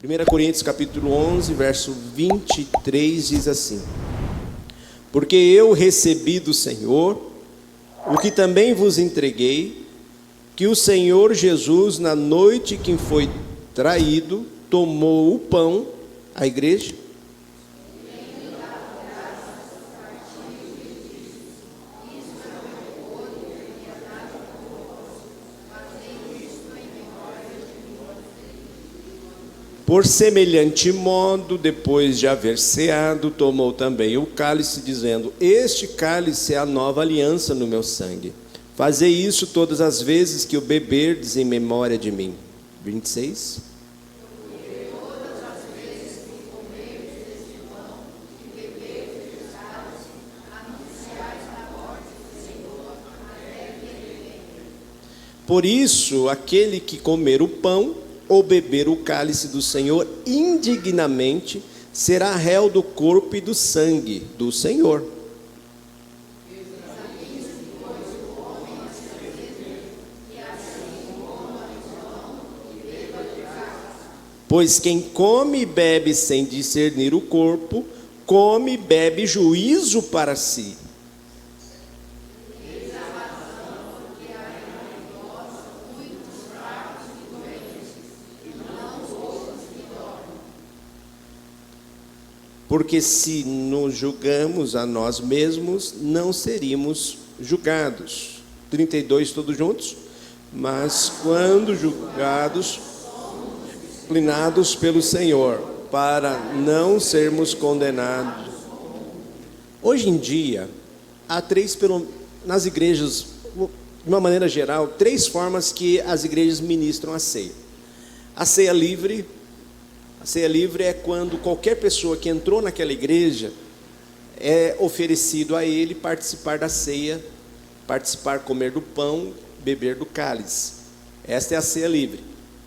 1 Coríntios capítulo 11, verso 23 diz assim: Porque eu recebi do Senhor o que também vos entreguei, que o Senhor Jesus, na noite que foi traído, tomou o pão, a igreja, por semelhante modo, depois de haver ceado, tomou também o cálice, dizendo: Este cálice é a nova aliança no meu sangue. Fazei isso todas as vezes que o beberdes em memória de mim. 26. Por isso, aquele que comer o pão ou beber o cálice do Senhor indignamente, será réu do corpo e do sangue do Senhor. Pois quem come e bebe sem discernir o corpo, come e bebe juízo para si. Porque se nos julgamos a nós mesmos, não seríamos julgados. 32, todos juntos? Mas quando julgados, disciplinados pelo Senhor, para não sermos condenados. Hoje em dia, há nas igrejas, de uma maneira geral, 3 formas que as igrejas ministram a ceia. A ceia livre. A ceia livre é quando qualquer pessoa que entrou naquela igreja é oferecido a ele participar da ceia, comer do pão, beber do cálice. Esta é a ceia livre.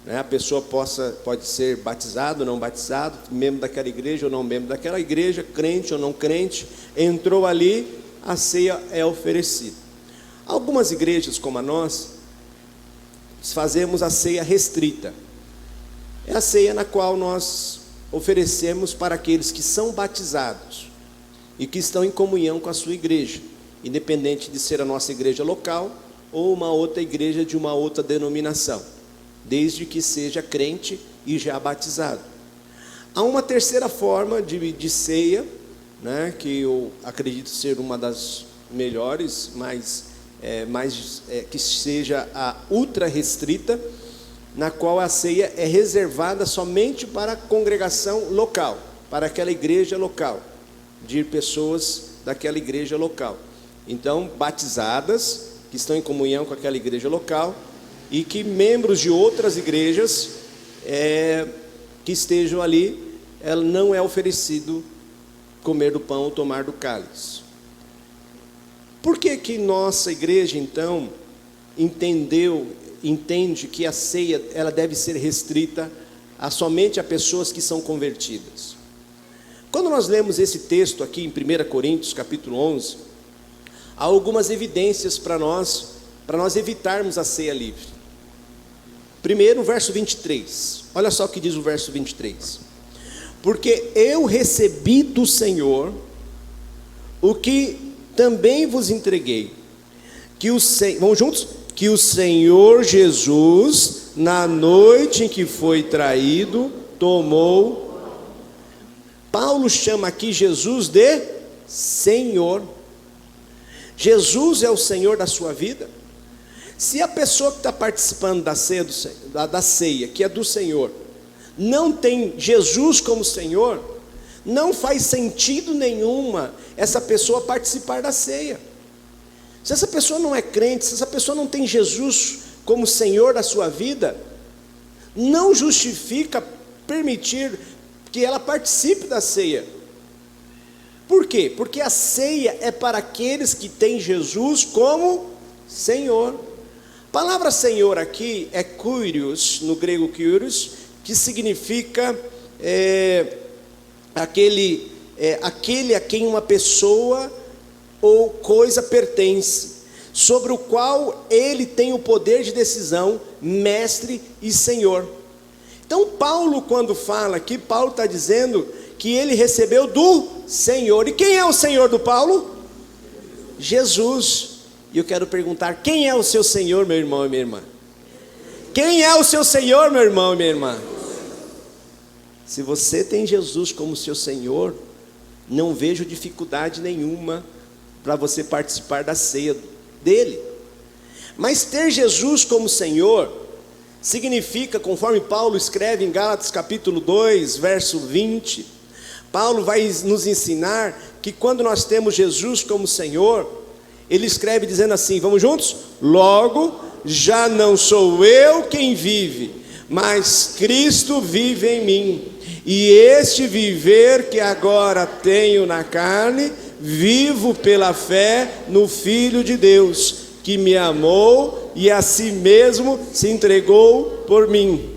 A pessoa pode ser batizado ou não batizado, membro daquela igreja ou não membro daquela igreja, crente ou não crente, entrou ali, a ceia é oferecida. Algumas igrejas, como a nossa, fazemos a ceia restrita. É a ceia na qual nós oferecemos para aqueles que são batizados e que estão em comunhão com a sua igreja, independente de ser a nossa igreja local ou uma outra igreja de uma outra denominação, desde que seja crente e já batizado. Há uma terceira forma de ceia, que eu acredito ser uma das melhores, que seja a ultra restrita, na qual a ceia é reservada somente para a congregação local, para aquela igreja local, de pessoas daquela igreja local. Então, batizadas, que estão em comunhão com aquela igreja local, e que membros de outras igrejas que estejam ali, ela não é oferecido comer do pão ou tomar do cálice. Por que nossa igreja, então, entende que a ceia ela deve ser restrita somente a pessoas que são convertidas? Quando nós lemos esse texto aqui em 1 Coríntios capítulo 11, há algumas evidências para nós evitarmos a ceia livre. Primeiro, o verso 23, olha só o que diz o verso 23: Porque eu recebi do Senhor o que também vos entreguei, vamos juntos? Que o Senhor Jesus, na noite em que foi traído, tomou. Paulo chama aqui Jesus de Senhor. Jesus é o Senhor da sua vida. Se a pessoa que está participando da ceia, que é do Senhor, não tem Jesus como Senhor, não faz sentido nenhuma essa pessoa participar da ceia. Se essa pessoa não é crente, se essa pessoa não tem Jesus como Senhor da sua vida, não justifica permitir que ela participe da ceia. Por quê? Porque a ceia é para aqueles que têm Jesus como Senhor. A palavra Senhor aqui é Kyrios, no grego Kyrios, que significa aquele a quem uma pessoa ou coisa pertence, sobre o qual ele tem o poder de decisão, mestre e senhor. Então Paulo, quando fala aqui, Paulo está dizendo que ele recebeu do Senhor. E quem é o Senhor do Paulo? Jesus. E eu quero perguntar, quem é o seu Senhor, meu irmão e minha irmã? Quem é o seu Senhor, meu irmão e minha irmã? Se você tem Jesus como seu Senhor, não vejo dificuldade nenhuma para você participar da ceia dele. Mas ter Jesus como Senhor significa, conforme Paulo escreve em Gálatas capítulo 2, verso 20, Paulo vai nos ensinar que quando nós temos Jesus como Senhor, ele escreve dizendo assim, vamos juntos? Logo, já não sou eu quem vive, mas Cristo vive em mim. E este viver que agora tenho na carne, vivo pela fé no Filho de Deus, que me amou e a si mesmo se entregou por mim.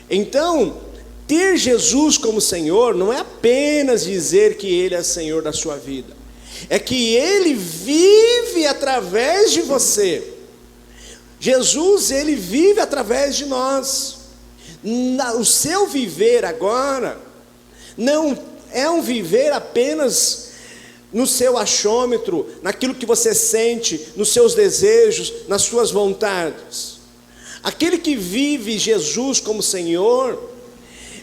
Então, ter Jesus como Senhor não é apenas dizer que Ele é Senhor da sua vida, é que Ele vive através de você. Jesus, Ele vive através de nós. O seu viver agora não é um viver apenas no seu achômetro, naquilo que você sente, nos seus desejos, nas suas vontades. Aquele que vive Jesus como Senhor,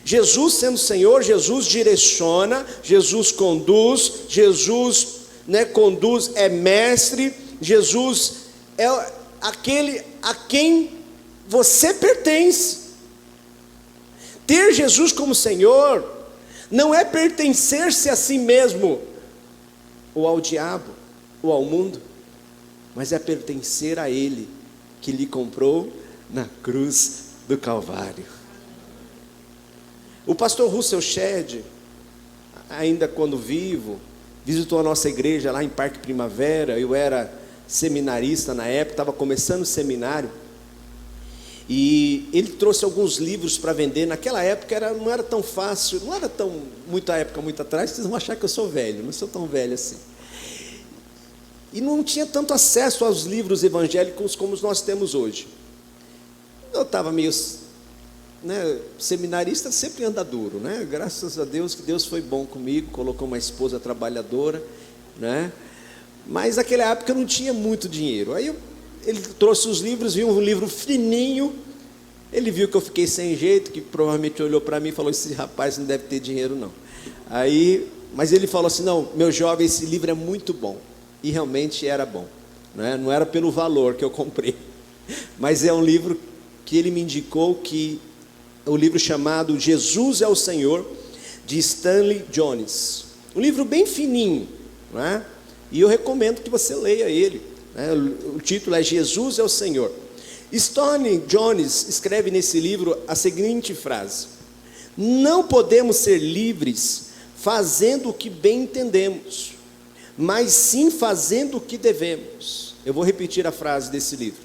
Jesus sendo Senhor, Jesus direciona, Jesus conduz, Jesus conduz, é mestre, Jesus é aquele a quem você pertence. Ter Jesus como Senhor não é pertencer-se a si mesmo, ou ao diabo, ou ao mundo, mas é pertencer a Ele, que lhe comprou na cruz do Calvário. O pastor Russell Shedd, ainda quando vivo, visitou a nossa igreja lá em Parque Primavera. Eu era seminarista na época, estava começando o seminário, e ele trouxe alguns livros para vender. Naquela época não era tão fácil, não era tão, muita época, muito atrás, vocês vão achar que eu sou velho, não sou tão velho assim. E não tinha tanto acesso aos livros evangélicos como nós temos hoje. Eu estava meio, seminarista sempre anda duro, graças a Deus que Deus foi bom comigo, colocou uma esposa trabalhadora, mas naquela época eu não tinha muito dinheiro. Aí ele trouxe os livros, viu um livro fininho, ele viu que eu fiquei sem jeito, que provavelmente olhou para mim e falou, esse rapaz não deve ter dinheiro não. Mas ele falou assim, não, meu jovem, esse livro é muito bom. E realmente era bom, não era pelo valor que eu comprei, mas é um livro que ele me indicou, que é o livro chamado Jesus é o Senhor, de Stanley Jones. Um livro bem fininho, e eu recomendo que você leia ele. O título é Jesus é o Senhor. Stanley Jones escreve nesse livro a seguinte frase: não podemos ser livres fazendo o que bem entendemos, mas sim fazendo o que devemos. Eu vou repetir a frase desse livro.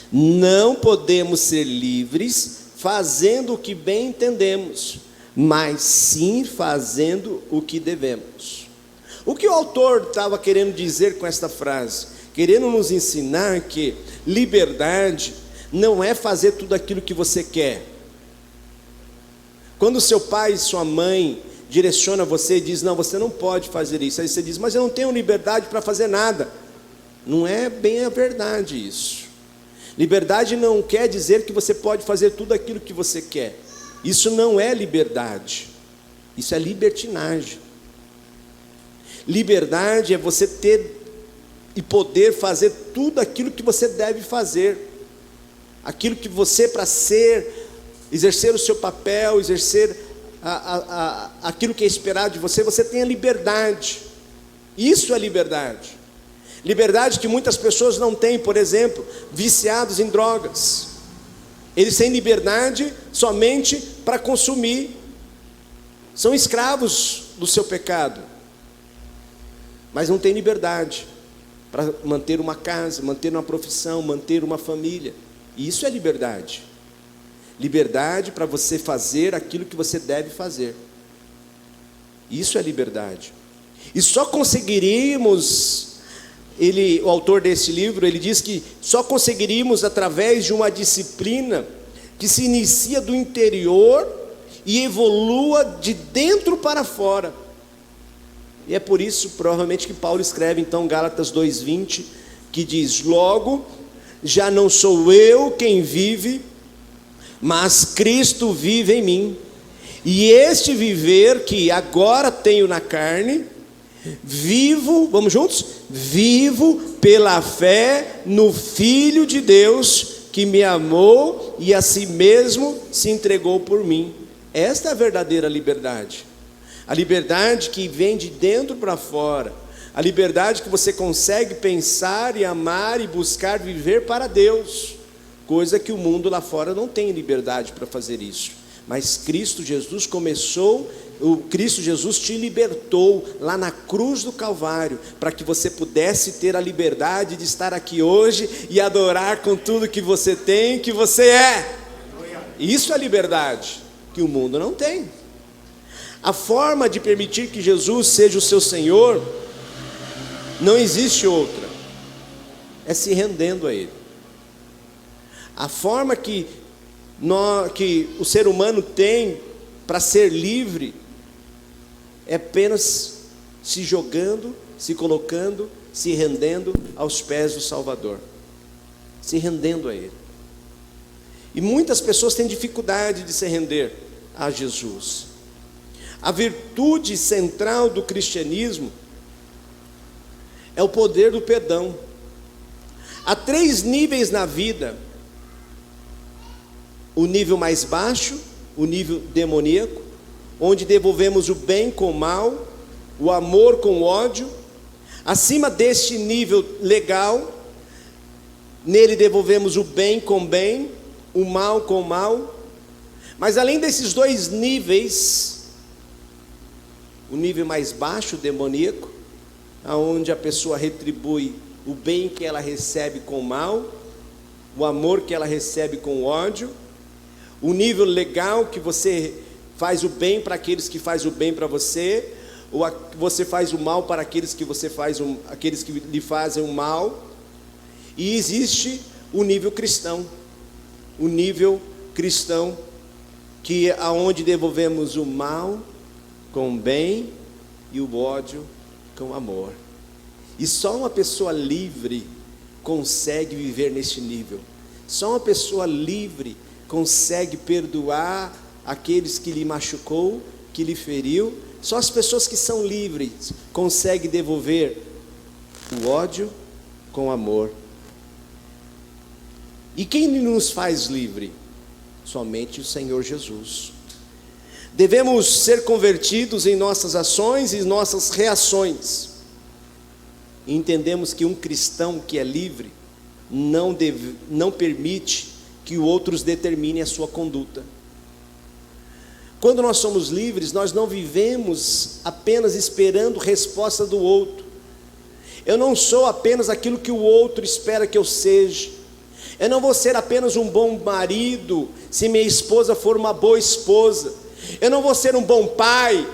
Não podemos ser livres fazendo o que bem entendemos, mas sim fazendo o que devemos. O que o autor estava querendo dizer com esta frase? Querendo nos ensinar que liberdade não é fazer tudo aquilo que você quer. Quando seu pai e sua mãe direciona você e diz, não, você não pode fazer isso. Aí você diz, mas eu não tenho liberdade para fazer nada. Não é bem a verdade isso. Liberdade não quer dizer que você pode fazer tudo aquilo que você quer. Isso não é liberdade. Isso é libertinagem. Liberdade é você ter e poder fazer tudo aquilo que você deve fazer. Aquilo que você, para exercer o seu papel, exercer aquilo que é esperado de você, você tem a liberdade. Isso é liberdade. Liberdade que muitas pessoas não têm, por exemplo, viciados em drogas. Eles têm liberdade somente para consumir. São escravos do seu pecado. Mas não têm liberdade para manter uma casa, manter uma profissão, manter uma família. E isso é liberdade. Liberdade para você fazer aquilo que você deve fazer. Isso é liberdade. E só conseguiríamos, o autor desse livro, ele diz que só conseguiríamos através de uma disciplina que se inicia do interior e evolua de dentro para fora. E é por isso, provavelmente, que Paulo escreve então Gálatas 2:20, que diz: logo, já não sou eu quem vive, mas Cristo vive em mim. E este viver que agora tenho na carne, vivo, vamos juntos? Vivo pela fé no Filho de Deus, que me amou e a si mesmo se entregou por mim. Esta é a verdadeira liberdade. A liberdade que vem de dentro para fora. A liberdade que você consegue pensar e amar e buscar viver para Deus. Coisa que o mundo lá fora não tem liberdade para fazer isso. Mas Cristo Jesus Cristo Jesus te libertou lá na cruz do Calvário, para que você pudesse ter a liberdade de estar aqui hoje e adorar com tudo que você tem, que você é. Isso é liberdade, que o mundo não tem. A forma de permitir que Jesus seja o seu Senhor, não existe outra, é se rendendo a Ele. A forma que o ser humano tem para ser livre é apenas se jogando, se colocando, se rendendo aos pés do Salvador, se rendendo a Ele. E muitas pessoas têm dificuldade de se render a Jesus. A virtude central do cristianismo é o poder do perdão. Há 3 níveis na vida: o nível mais baixo, o nível demoníaco, onde devolvemos o bem com o mal, o amor com o ódio. Acima deste nível legal, nele devolvemos o bem com o bem, o mal com o mal. Mas além desses 2 níveis, o nível mais baixo, o demoníaco, aonde a pessoa retribui o bem que ela recebe com o mal, o amor que ela recebe com o ódio. O nível legal, que você faz o bem para aqueles que fazem o bem para você, ou você faz o mal para aqueles que aqueles que lhe fazem o mal. E existe o nível cristão, que aonde devolvemos o mal com o bem e o ódio com o amor. E só uma pessoa livre consegue viver neste nível. Só uma pessoa livre consegue perdoar aqueles que lhe machucou, que lhe feriu. Só as pessoas que são livres conseguem devolver o ódio com amor. E quem nos faz livre? Somente o Senhor Jesus. Devemos ser convertidos em nossas ações e nossas reações. E entendemos que um cristão que é livre não permite que outros determinem a sua conduta. Quando nós somos livres, nós não vivemos apenas esperando resposta do outro. Eu não sou apenas aquilo que o outro espera que eu seja. Eu não vou ser apenas um bom marido se minha esposa for uma boa esposa. Eu não vou ser um bom pai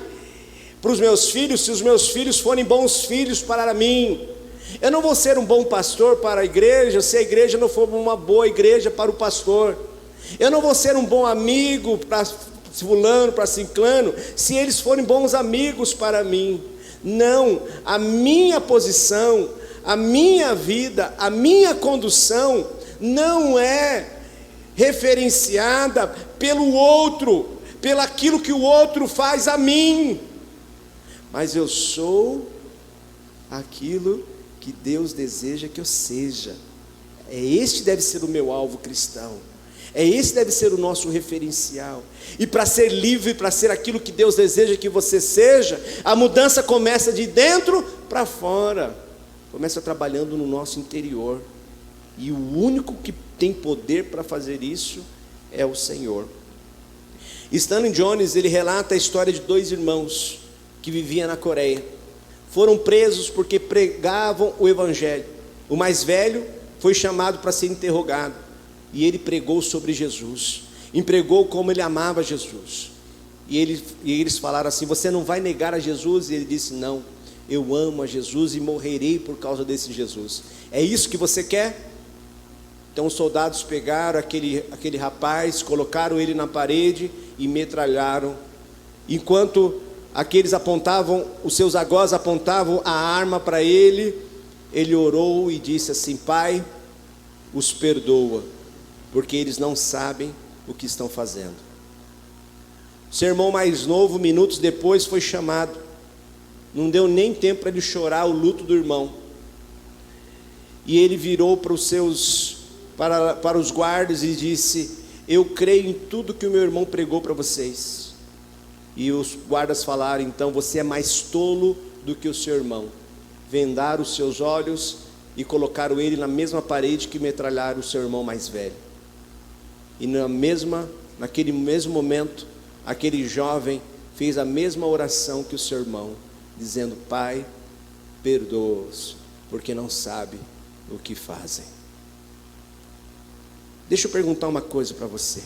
para os meus filhos se os meus filhos forem bons filhos para mim. Eu não vou ser um bom pastor para a igreja se a igreja não for uma boa igreja para o pastor. Eu não vou ser um bom amigo para fulano, para ciclano, se eles forem bons amigos para mim. Não, a minha posição, a minha vida, a minha condução não é referenciada pelo outro, pelo aquilo que o outro faz a mim, mas eu sou aquilo que Deus deseja que eu seja. Este deve ser o meu alvo cristão. Esse deve ser o nosso referencial. E para ser livre, para ser aquilo que Deus deseja que você seja, a mudança começa de dentro para fora. Começa trabalhando no nosso interior. E o único que tem poder para fazer isso é o Senhor. Stanley Jones, ele relata a história de 2 irmãos que viviam na Coreia. Foram presos porque pregavam o Evangelho. O mais velho foi chamado para ser interrogado. E ele pregou sobre Jesus. Empregou como ele amava Jesus. E eles falaram assim: você não vai negar a Jesus? E ele disse: não, eu amo a Jesus e morrerei por causa desse Jesus. É isso que você quer? Então os soldados pegaram aquele rapaz, colocaram ele na parede e metralharam. Enquanto aqueles apontavam, os seus algozes apontavam a arma para ele, ele orou e disse assim: Pai, os perdoa, porque eles não sabem o que estão fazendo. O seu irmão mais novo, minutos depois, foi chamado. Não deu nem tempo para ele chorar o luto do irmão. E ele virou para os guardas e disse: eu creio em tudo que o meu irmão pregou para vocês. E os guardas falaram: então você é mais tolo do que o seu irmão. Vendaram os seus olhos e colocaram ele na mesma parede que metralharam o seu irmão mais velho. E naquele mesmo momento, aquele jovem fez a mesma oração que o seu irmão, dizendo: Pai, perdoa-os, porque não sabe o que fazem. Deixa eu perguntar uma coisa para você.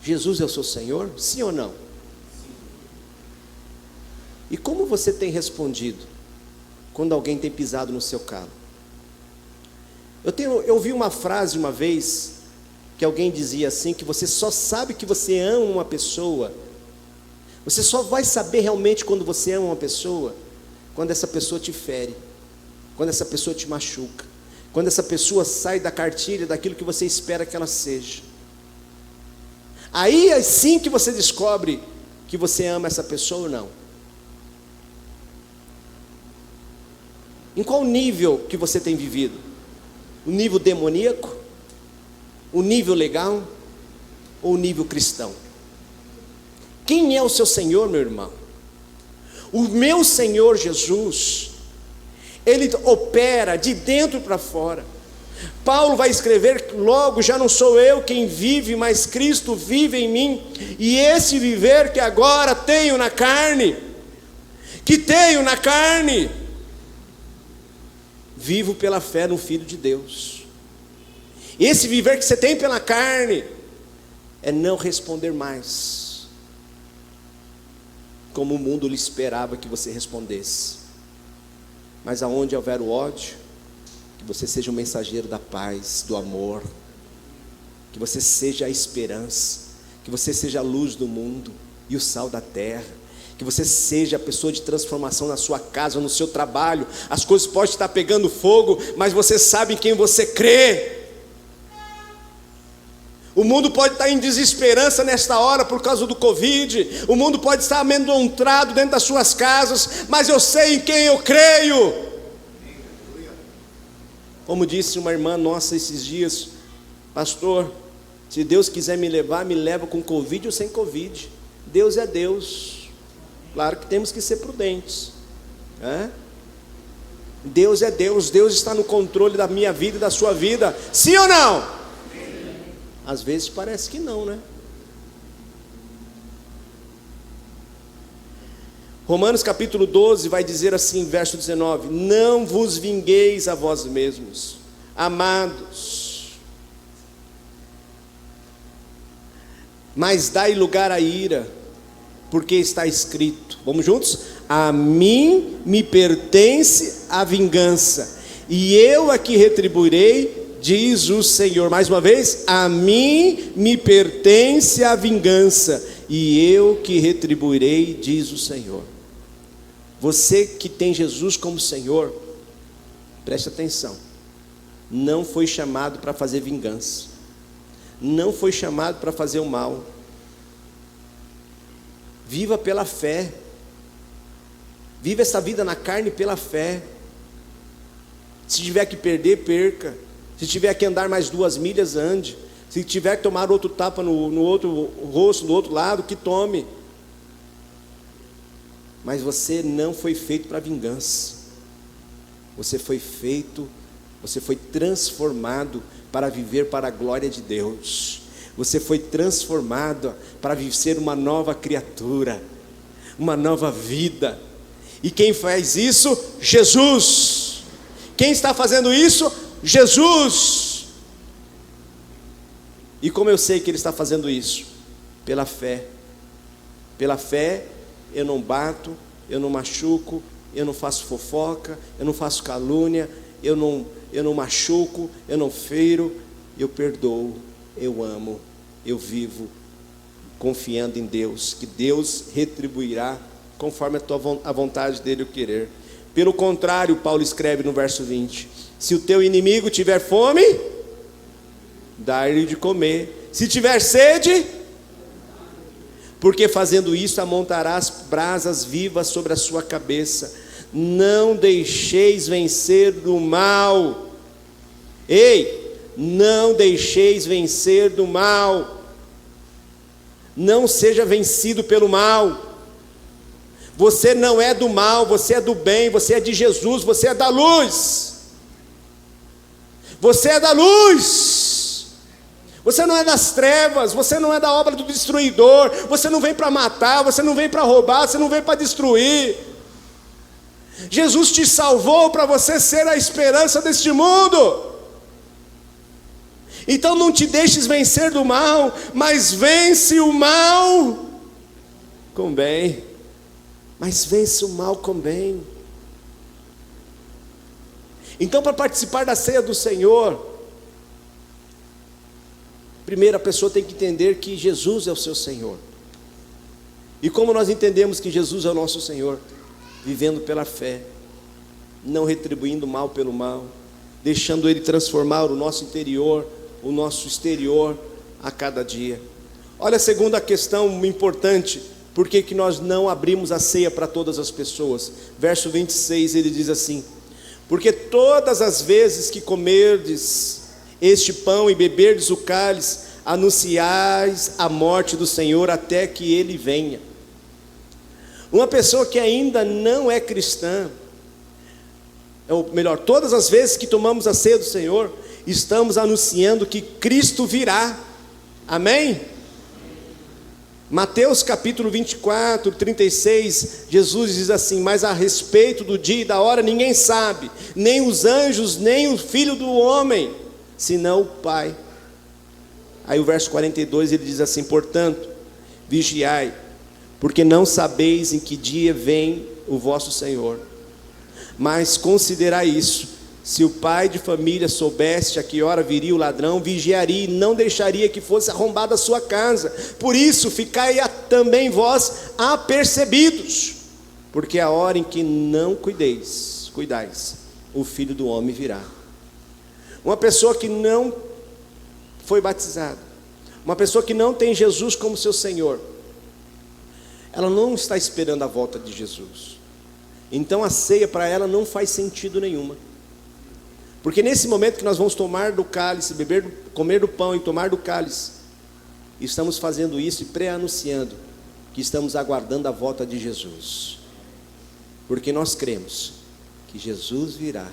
Jesus é o seu Senhor? Sim ou não? E como você tem respondido quando alguém tem pisado no seu calo? Eu ouvi uma frase uma vez, que alguém dizia assim, que você só sabe que você ama uma pessoa, você só vai saber realmente quando você ama uma pessoa, quando essa pessoa te fere, quando essa pessoa te machuca, quando essa pessoa sai da cartilha daquilo que você espera que ela seja. Aí é sim que você descobre que você ama essa pessoa ou não. Em qual nível que você tem vivido? O nível demoníaco? O nível legal? Ou o nível cristão? Quem é o seu Senhor, meu irmão? O meu Senhor Jesus, Ele opera de dentro para fora. Paulo vai escrever: logo já não sou eu quem vive, mas Cristo vive em mim. E esse viver que agora tenho na carne, vivo pela fé no Filho de Deus. Esse viver que você tem pela carne é não responder mais como o mundo lhe esperava que você respondesse, mas aonde houver o ódio, que você seja um mensageiro da paz, do amor, que você seja a esperança, que você seja a luz do mundo e o sal da terra, que você seja a pessoa de transformação na sua casa, no seu trabalho. As coisas podem estar pegando fogo, mas você sabe em quem você crê. O mundo pode estar em desesperança nesta hora por causa do Covid, o mundo pode estar amedrontado dentro das suas casas, mas eu sei em quem eu creio. Como disse uma irmã nossa esses dias: pastor, se Deus quiser me levar, me leva com Covid ou sem Covid. Deus é Deus. Claro que temos que ser prudentes, né? Deus é Deus, Deus está no controle da minha vida e da sua vida. Sim ou não? Às vezes parece que não, né? Romanos capítulo 12 vai dizer assim, verso 19: não vos vingueis a vós mesmos, amados, mas dai lugar à ira, porque está escrito, vamos juntos? A mim me pertence a vingança, e eu a que retribuirei, diz o Senhor. Mais uma vez: a mim me pertence a vingança, e eu que retribuirei, diz o Senhor. Você que tem Jesus como Senhor, preste atenção, não foi chamado para fazer vingança, não foi chamado para fazer o mal. Viva pela fé, viva essa vida na carne pela fé. Se tiver que perder, perca. Se tiver que andar mais 2 milhas, ande. Se tiver que tomar outro tapa no outro rosto, do outro lado, que tome. Mas você não foi feito para vingança. Você foi transformado para viver para a glória de Deus. Você foi transformado para ser uma nova criatura, uma nova vida. E quem faz isso? Jesus. Quem está fazendo isso? Jesus. E como eu sei que Ele está fazendo isso? Pela fé. Pela fé eu não bato, eu não machuco, eu não faço fofoca, eu não faço calúnia, eu eu não machuco, eu não firo, eu perdoo, eu amo, eu vivo confiando em Deus, que Deus retribuirá conforme a vontade dele o querer. Pelo contrário, Paulo escreve no verso 20: se o teu inimigo tiver fome, dá-lhe de comer, se tiver sede, porque fazendo isso amontarás brasas vivas sobre a sua cabeça. Não deixeis vencer do mal. Ei, não deixeis vencer do mal. Não seja vencido pelo mal. Você não é do mal, você é do bem, você é de Jesus, você é da luz. Você é da luz. Você não é das trevas, você não é da obra do destruidor. Você não vem para matar, você não vem para roubar, você não vem para destruir. Jesus te salvou para você ser a esperança deste mundo. Então não te deixes vencer do mal, mas vence o mal com bem. Mas vence o mal com bem. Então, para participar da ceia do Senhor, primeiro a pessoa tem que entender que Jesus é o seu Senhor. E como nós entendemos que Jesus é o nosso Senhor? Vivendo pela fé, não retribuindo mal pelo mal, deixando Ele transformar o nosso interior, o nosso exterior a cada dia. Olha a segunda questão importante: por que nós não abrimos a ceia para todas as pessoas? Verso 26, ele diz assim: porque todas as vezes que comerdes este pão e beberdes o cálice, anunciais a morte do Senhor até que Ele venha. Uma pessoa que ainda não é cristã, ou melhor, todas as vezes que tomamos a ceia do Senhor, estamos anunciando que Cristo virá. Amém? Mateus capítulo 24, 36, Jesus diz assim: mas a respeito do dia e da hora ninguém sabe, nem os anjos, nem o Filho do homem, senão o Pai. Aí o verso 42 ele diz assim: portanto, vigiai, porque não sabeis em que dia vem o vosso Senhor. Mas considerai isso: se o pai de família soubesse a que hora viria o ladrão, vigiaria e não deixaria que fosse arrombada a sua casa. Por isso ficai também vós apercebidos, porque a hora em que não cuidais, o Filho do homem virá. Uma pessoa que não foi batizada, uma pessoa que não tem Jesus como seu Senhor, ela não está esperando a volta de Jesus. Então a ceia para ela não faz sentido nenhuma. Porque nesse momento que nós vamos tomar do cálice, comer do pão e tomar do cálice, estamos fazendo isso e pré-anunciando que estamos aguardando a volta de Jesus. Porque nós cremos que Jesus virá